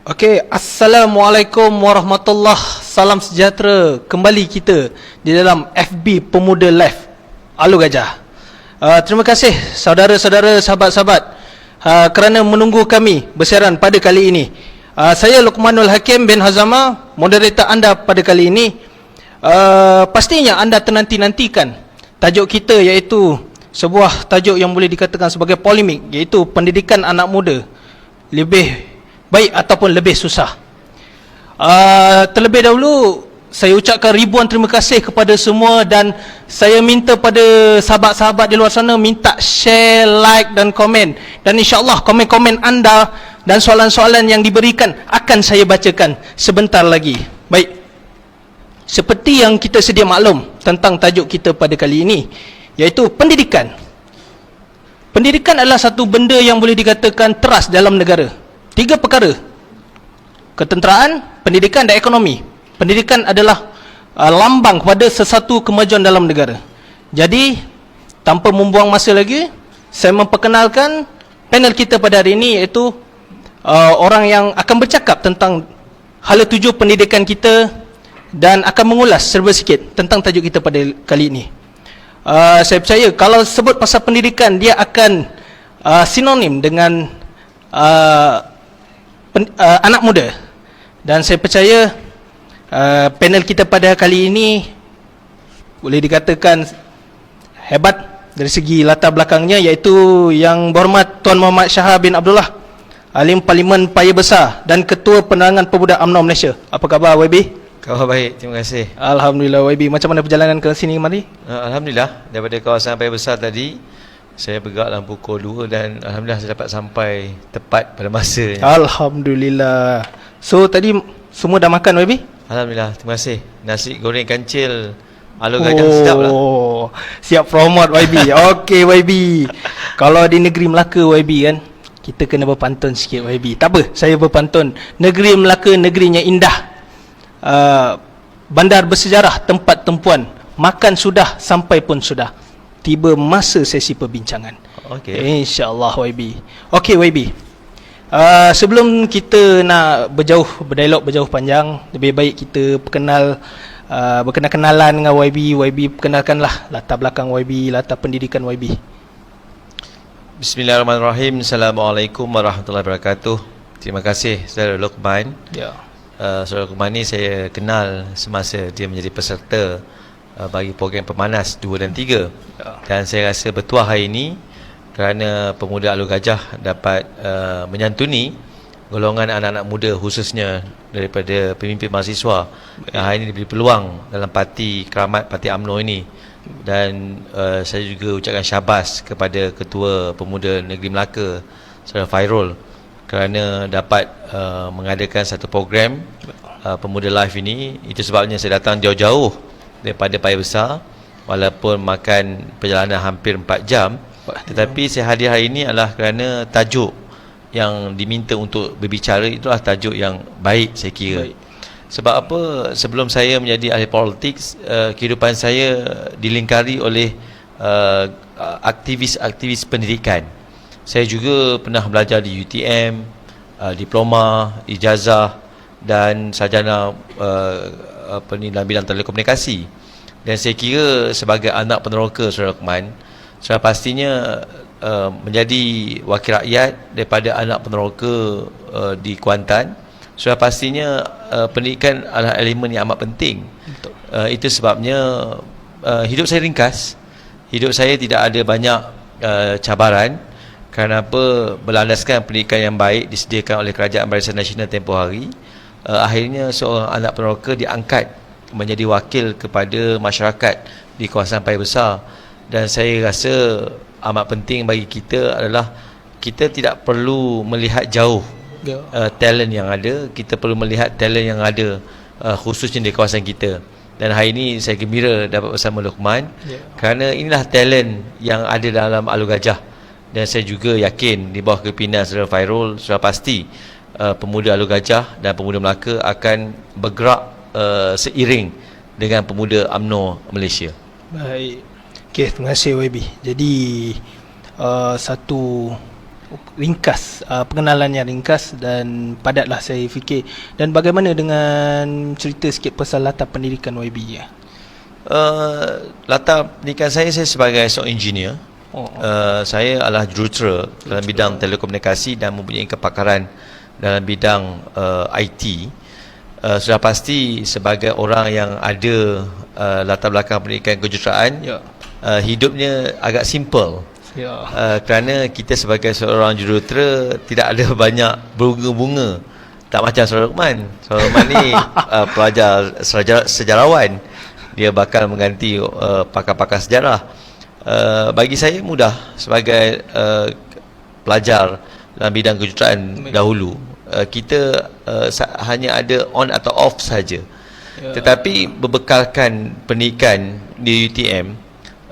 Okey, Assalamualaikum warahmatullahi. Salam sejahtera. Kembali kita di dalam FB Pemuda Live Alor Gajah. Terima kasih saudara-saudara, sahabat-sahabat kerana menunggu kami bersiaran pada kali ini. Saya Luqmanul Hakim bin Hazama, moderator anda pada kali ini. Pastinya anda ternanti-nantikan tajuk kita, iaitu sebuah tajuk yang boleh dikatakan sebagai polemik, iaitu pendidikan anak muda lebih baik ataupun lebih susah. Terlebih dahulu saya ucapkan ribuan terima kasih kepada semua, dan saya minta pada sahabat-sahabat di luar sana minta share, like dan komen, dan insyaAllah komen-komen anda dan soalan-soalan yang diberikan akan saya bacakan sebentar lagi. Baik, seperti yang kita sedia maklum tentang tajuk kita pada kali ini, iaitu pendidikan. Pendidikan adalah satu benda yang boleh dikatakan teras dalam negara. Tiga perkara: ketenteraan, pendidikan dan ekonomi. Pendidikan adalah lambang kepada sesuatu kemajuan dalam negara. Jadi, tanpa membuang masa lagi, saya memperkenalkan panel kita pada hari ini, iaitu orang yang akan bercakap tentang hala tuju pendidikan kita dan akan mengulas serba sikit tentang tajuk kita pada kali ini. Saya percaya kalau sebut pasal pendidikan, dia akan sinonim dengan anak muda, dan saya percaya panel kita pada kali ini boleh dikatakan hebat dari segi latar belakangnya, iaitu Yang Berhormat Tuan Muhammad Shah bin Abdullah, Alim Parlimen Paya Besar dan Ketua Penerangan Pemuda UMNO Malaysia. Apa khabar YB? Khabar baik, terima kasih. Alhamdulillah YB. Macam mana perjalanan ke sini kemari? Alhamdulillah, daripada kawasan Paya Besar tadi saya bergerak dalam pukul 2 dan Alhamdulillah saya dapat sampai tepat pada masanya. Alhamdulillah. So tadi semua dah makan YB? Alhamdulillah, terima kasih. Nasi goreng kancil Alor Gajah sedap lah. Siap promote YB. Okey YB. Kalau di negeri Melaka YB kan, kita kena berpantun sikit YB. Tak apa, saya berpantun. Negeri Melaka negerinya indah, bandar bersejarah, tempat tempuan, makan sudah, sampai pun sudah. Tiba masa sesi perbincangan. Okey. InsyaAllah YB. Okey YB, sebelum kita nak berdialog berjauh panjang, lebih baik kita berkenal-kenalan dengan YB. YB perkenalkanlah latar belakang YB, latar pendidikan YB. Bismillahirrahmanirrahim. Assalamualaikum warahmatullahi wabarakatuh. Terima kasih Saudara Luqman. Ya. Saudara Luqman ni saya kenal semasa dia menjadi peserta bagi program pemanas 2 dan 3. Dan saya rasa bertuah hari ini kerana Pemuda Alor Gajah dapat menyantuni golongan anak-anak muda, khususnya daripada pemimpin mahasiswa yang hari ini diberi peluang dalam parti keramat, parti UMNO ini. Dan saya juga ucapkan syabas kepada Ketua Pemuda Negeri Melaka, Saudara Fairul, kerana dapat mengadakan satu program Pemuda Live ini. Itu sebabnya saya datang jauh-jauh daripada Paya Besar, walaupun makan perjalanan hampir 4 jam, tetapi saya hadir hari ini adalah kerana tajuk yang diminta untuk berbicara itulah tajuk yang baik, saya kira. Sebab apa? Sebelum saya menjadi ahli politik, kehidupan saya dilingkari oleh aktivis-aktivis pendidikan. Saya juga pernah belajar di UTM, diploma, ijazah dan sarjana dalam bidang telekomunikasi. Dan saya kira sebagai anak peneroka Saudara Luqman, sudah pastinya menjadi wakil rakyat daripada anak peneroka di Kuantan, sudah pastinya pendidikan adalah elemen yang amat penting. Itu sebabnya hidup saya ringkas. Hidup saya tidak ada banyak cabaran. Kerana apa? Berlandaskan pendidikan yang baik disediakan oleh Kerajaan Barisan Nasional tempoh hari, akhirnya seorang anak peneroka diangkat menjadi wakil kepada masyarakat di kawasan Paya Besar. Dan saya rasa amat penting bagi kita adalah kita tidak perlu melihat jauh talent yang ada, kita perlu melihat talent yang ada khususnya di kawasan kita. Dan hari ini saya gembira dapat bersama Luqman, kerana inilah talent yang ada dalam Alor Gajah. Dan saya juga yakin di bawah kepimpinan Saudara Fairul, sudah pasti Pemuda Alor Gajah dan Pemuda Melaka akan bergerak seiring dengan Pemuda UMNO Malaysia. Baik. Okey, terima kasih YB. Jadi satu ringkas, pengenalannya ringkas dan padatlah saya fikir. Dan bagaimana dengan cerita sikit pasal latar pendidikan YB ya? Latar pendidikan saya sebagai seorang engineer. Saya adalah jurutera dalam bidang telekomunikasi dan mempunyai kepakaran dalam bidang IT. Sudah pasti sebagai orang yang ada latar belakang pendidikan kejuruteraan, hidupnya agak simple. Kerana kita sebagai seorang jurutera tidak ada banyak berbunga-bunga. Tak macam Saudara Luqman. Saudara Luqman ni pelajar sejarawan. Dia bakal mengganti pakar-pakar sejarah. Bagi saya mudah sebagai pelajar dalam bidang kejuruteraan dahulu. Kita hanya ada on atau off saja. Tetapi berbekalkan pendidikan di UTM,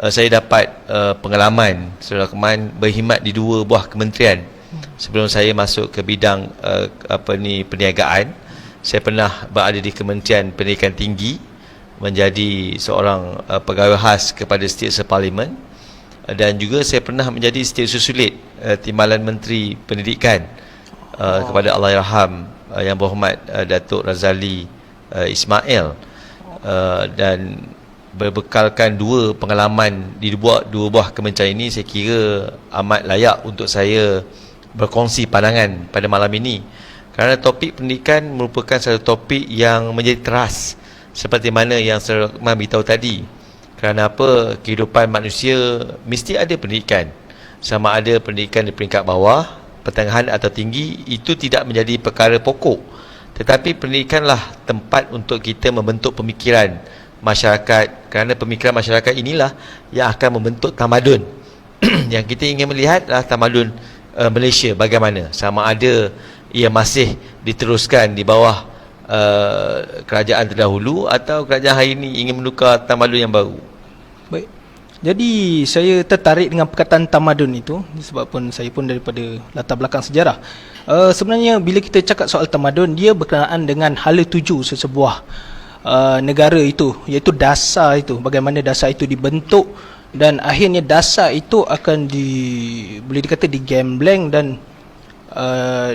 saya dapat pengalaman Saudara Luqman berkhidmat di 2 buah kementerian. Sebelum saya masuk ke bidang perniagaan, saya pernah berada di Kementerian Pendidikan Tinggi, menjadi seorang pegawai khas kepada Setiausaha Parlimen, dan juga saya pernah menjadi Setiausaha Susulit Timbalan Menteri Pendidikan kepada Allahyarham Yang Berhormat Datuk Razali Ismail, dan berbekalkan 2 pengalaman di 2 buah kementerian ini, saya kira amat layak untuk saya berkongsi pandangan pada malam ini, kerana topik pendidikan merupakan satu topik yang menjadi teras seperti mana yang Saudara Luqman beritahu tadi. Kerana apa? Kehidupan manusia mesti ada pendidikan, sama ada pendidikan di peringkat bawah, pertengahan atau tinggi, itu tidak menjadi perkara pokok. Tetapi pendidikanlah tempat untuk kita membentuk pemikiran masyarakat, kerana pemikiran masyarakat inilah yang akan membentuk tamadun. Yang kita ingin melihat adalah tamadun Malaysia bagaimana, sama ada ia masih diteruskan di bawah kerajaan terdahulu atau kerajaan hari ini ingin menukar tamadun yang baru. Baik. Jadi saya tertarik dengan perkataan tamadun itu sebabkan saya pun daripada latar belakang sejarah. Sebenarnya bila kita cakap soal tamadun, dia berkenaan dengan hala tuju sesebuah negara itu, iaitu dasar itu, bagaimana dasar itu dibentuk, dan akhirnya dasar itu akan boleh dikata digembleng dan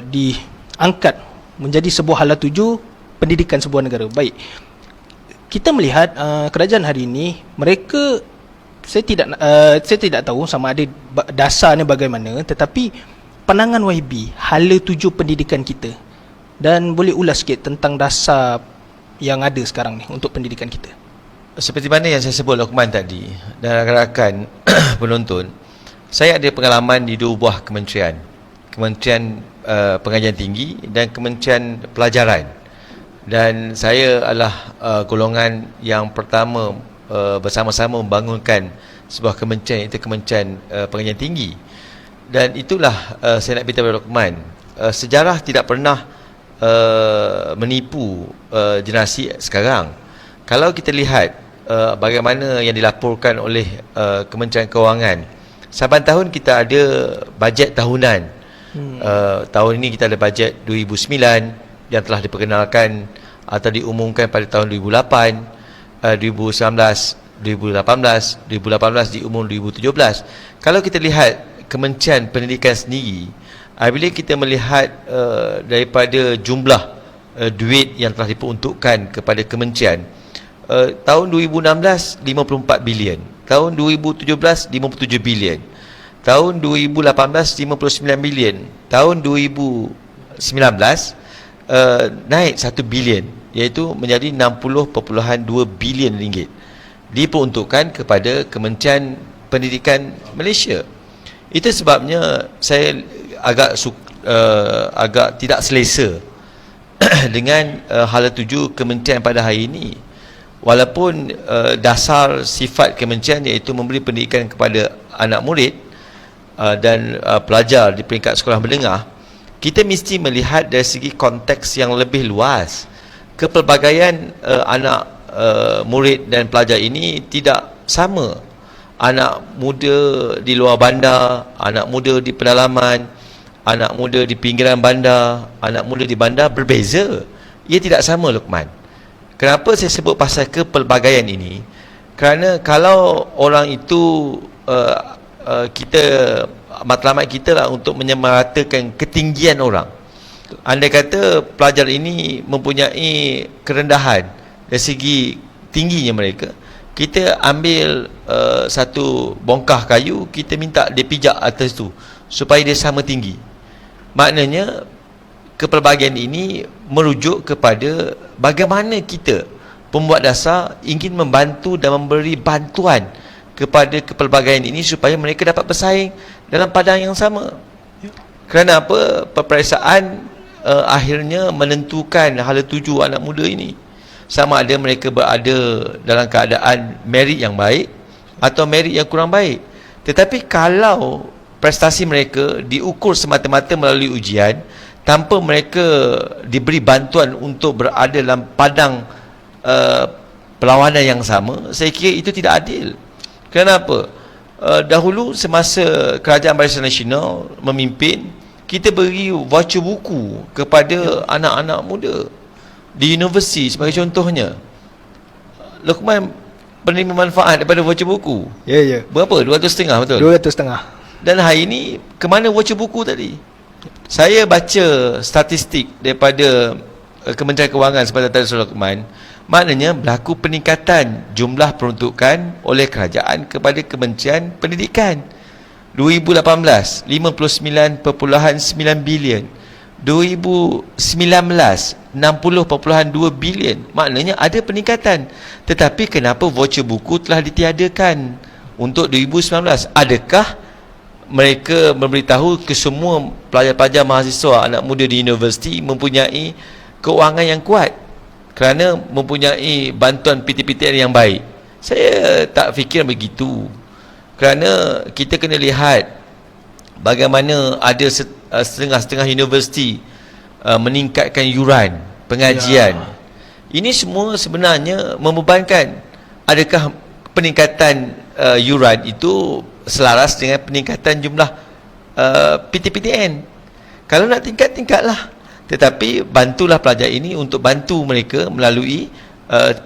diangkat menjadi sebuah hala tuju pendidikan sebuah negara. Baik, kita melihat kerajaan hari ini, mereka saya tidak tahu sama ada dasarnya bagaimana, tetapi pandangan YB hala tuju pendidikan kita, dan boleh ulas sikit tentang dasar yang ada sekarang ni untuk pendidikan kita. Seperti mana yang saya sebut Luqman tadi dan rakan-rakan penonton, saya ada pengalaman di 2 buah kementerian, Kementerian Pengajian Tinggi dan Kementerian Pelajaran. Dan saya adalah golongan yang pertama bersama-sama membangunkan sebuah kementerian, iaitu Kementerian Pengajian Tinggi. Dan itulah saya nak beritahu kepada Luqman, sejarah tidak pernah menipu generasi sekarang. Kalau kita lihat bagaimana yang dilaporkan oleh Kementerian Kewangan, saban tahun kita ada bajet tahunan. Tahun ini kita ada bajet 2009 yang telah diperkenalkan atau diumumkan pada tahun 2008, 2019, 2018 diumum 2017. Kalau kita lihat Kementerian Pendidikan sendiri, bila kita melihat daripada jumlah duit yang telah diperuntukkan kepada kementerian, tahun 2016 54 bilion, tahun 2017 57 bilion, tahun 2018 59 bilion, tahun 2019 naik 1 bilion, iaitu menjadi 60.2 bilion ringgit diperuntukkan kepada Kementerian Pendidikan Malaysia. Itu sebabnya saya agak tidak selesa dengan hala tuju kementerian pada hari ini. Walaupun dasar sifat kementerian iaitu memberi pendidikan kepada anak murid dan pelajar di peringkat sekolah menengah, kita mesti melihat dari segi konteks yang lebih luas. Kepelbagaian anak murid dan pelajar ini tidak sama. Anak muda di luar bandar, anak muda di pedalaman, anak muda di pinggiran bandar, anak muda di bandar berbeza. Ia tidak sama, Luqman. Kenapa saya sebut pasal kepelbagaian ini? Kerana kalau orang itu kita matlamat kita lah untuk menyamaratakan ketinggian orang. Andai kata pelajar ini mempunyai kerendahan dari segi tingginya mereka, kita ambil satu bongkah kayu, kita minta dia pijak atas tu supaya dia sama tinggi. Maknanya kepelbagaian ini merujuk kepada bagaimana kita pembuat dasar ingin membantu dan memberi bantuan kepada kepelbagaian ini supaya mereka dapat bersaing dalam padang yang sama. Kerana apa? Peperiksaan akhirnya menentukan hala tuju anak muda ini, sama ada mereka berada dalam keadaan merit yang baik atau merit yang kurang baik. Tetapi kalau prestasi mereka diukur semata-mata melalui ujian tanpa mereka diberi bantuan untuk berada dalam padang perlawanan yang sama, saya kira itu tidak adil. Kenapa? Dahulu semasa Kerajaan Barisan Nasional memimpin, kita beri voucher buku kepada anak-anak muda di universiti sebagai contohnya. Luqman penerima manfaat daripada voucher buku. Ya. Berapa? 250 betul? 250. Dan hari ini ke mana voucher buku tadi? Saya baca statistik daripada Kementerian Kewangan sepada tadi Luqman. Maknanya berlaku peningkatan jumlah peruntukan oleh kerajaan kepada Kementerian Pendidikan. 2018 59.9 bilion, 2019 60.2 bilion. Maknanya ada peningkatan. Tetapi kenapa voucher buku telah ditiadakan untuk 2019? Adakah mereka memberitahu ke semua pelajar-pelajar mahasiswa anak muda di universiti mempunyai keuangan yang kuat kerana mempunyai bantuan PTPTN yang baik? Saya tak fikir begitu. Kerana kita kena lihat bagaimana ada setengah-setengah universiti meningkatkan yuran pengajian. Ini semua sebenarnya membebankan. Adakah peningkatan yuran itu selaras dengan peningkatan jumlah PTPTN? Kalau nak tingkatlah. Tetapi bantulah pelajar ini untuk bantu mereka melalui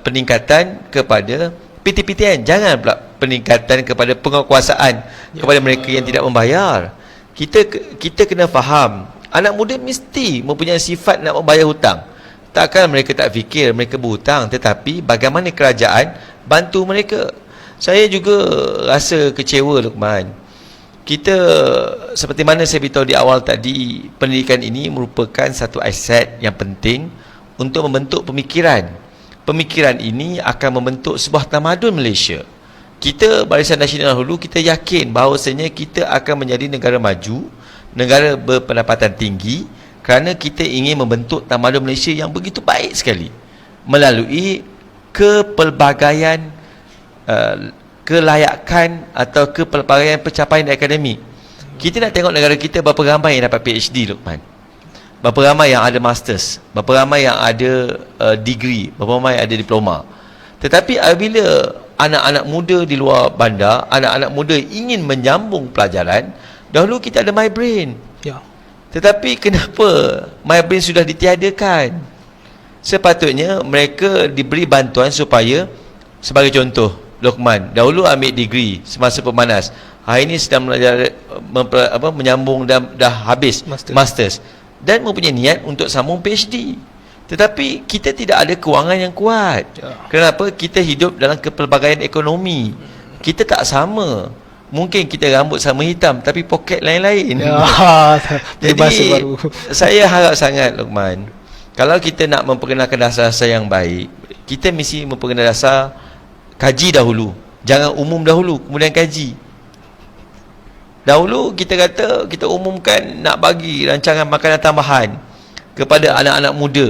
peningkatan kepada PTPTN. Jangan pula peningkatan kepada penguasaan kepada mereka yang tidak membayar. Kita kena faham, anak muda mesti mempunyai sifat nak membayar hutang. Takkan mereka tak fikir mereka berhutang, tetapi bagaimana kerajaan bantu mereka. Saya juga rasa kecewa, Luqman. Kita, seperti mana saya beritahu di awal tadi, pendidikan ini merupakan satu aset yang penting untuk membentuk pemikiran. Pemikiran ini akan membentuk sebuah tamadun Malaysia. Kita Barisan Nasional dahulu, kita yakin bahawasanya kita akan menjadi negara maju, negara berpendapatan tinggi, kerana kita ingin membentuk tamadun Malaysia yang begitu baik sekali melalui kepelbagaian, kelayakan atau kepelbagaian pencapaian akademik. Kita nak tengok negara kita berapa ramai yang dapat PhD, Luqman, berapa ramai yang ada masters, berapa ramai yang ada degree, berapa ramai yang ada diploma. Tetapi apabila anak-anak muda di luar bandar, anak-anak muda ingin menyambung pelajaran, dahulu kita ada MyBrain. Ya. Tetapi kenapa MyBrain sudah ditiadakan? Sepatutnya mereka diberi bantuan supaya, sebagai contoh, Luqman dahulu ambil degree semasa pemanas, hari ini sedang belajar menyambung dan dah habis masters dan mempunyai niat untuk sambung PhD. Tetapi kita tidak ada kewangan yang kuat. Kenapa? Kita hidup dalam kepelbagaian ekonomi. Kita tak sama. Mungkin kita rambut sama hitam tapi poket lain-lain. Jadi saya harap sangat, Luqman, kalau kita nak memperkenalkan dasar-dasar yang baik, kita mesti memperkenalkan dasar, kaji dahulu. Jangan umum dahulu kemudian kaji. Dahulu kita kata, kita umumkan nak bagi rancangan makanan tambahan kepada anak-anak muda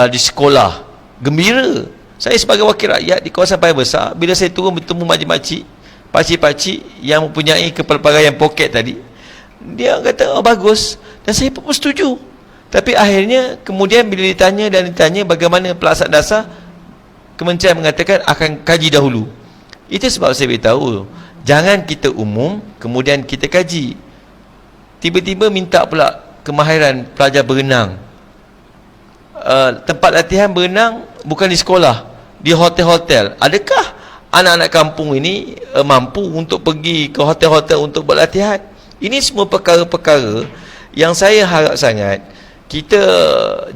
di sekolah. Gembira. Saya sebagai wakil rakyat di kawasan Paya Besar, bila saya turun bertemu makcik-makcik, pakcik-pakcik yang mempunyai kepelbagaian poket tadi, dia kata, oh bagus, dan saya pun setuju. Tapi akhirnya kemudian bila ditanya bagaimana pelaksanaan dasar, Kementerian mengatakan akan kaji dahulu. Itu sebab saya beritahu, jangan kita umum kemudian kita kaji. Tiba-tiba minta pula kemahiran pelajar berenang. Tempat latihan berenang bukan di sekolah, di hotel-hotel. Adakah anak-anak kampung ini mampu untuk pergi ke hotel-hotel untuk berlatihan. Ini semua perkara-perkara yang saya harap sangat kita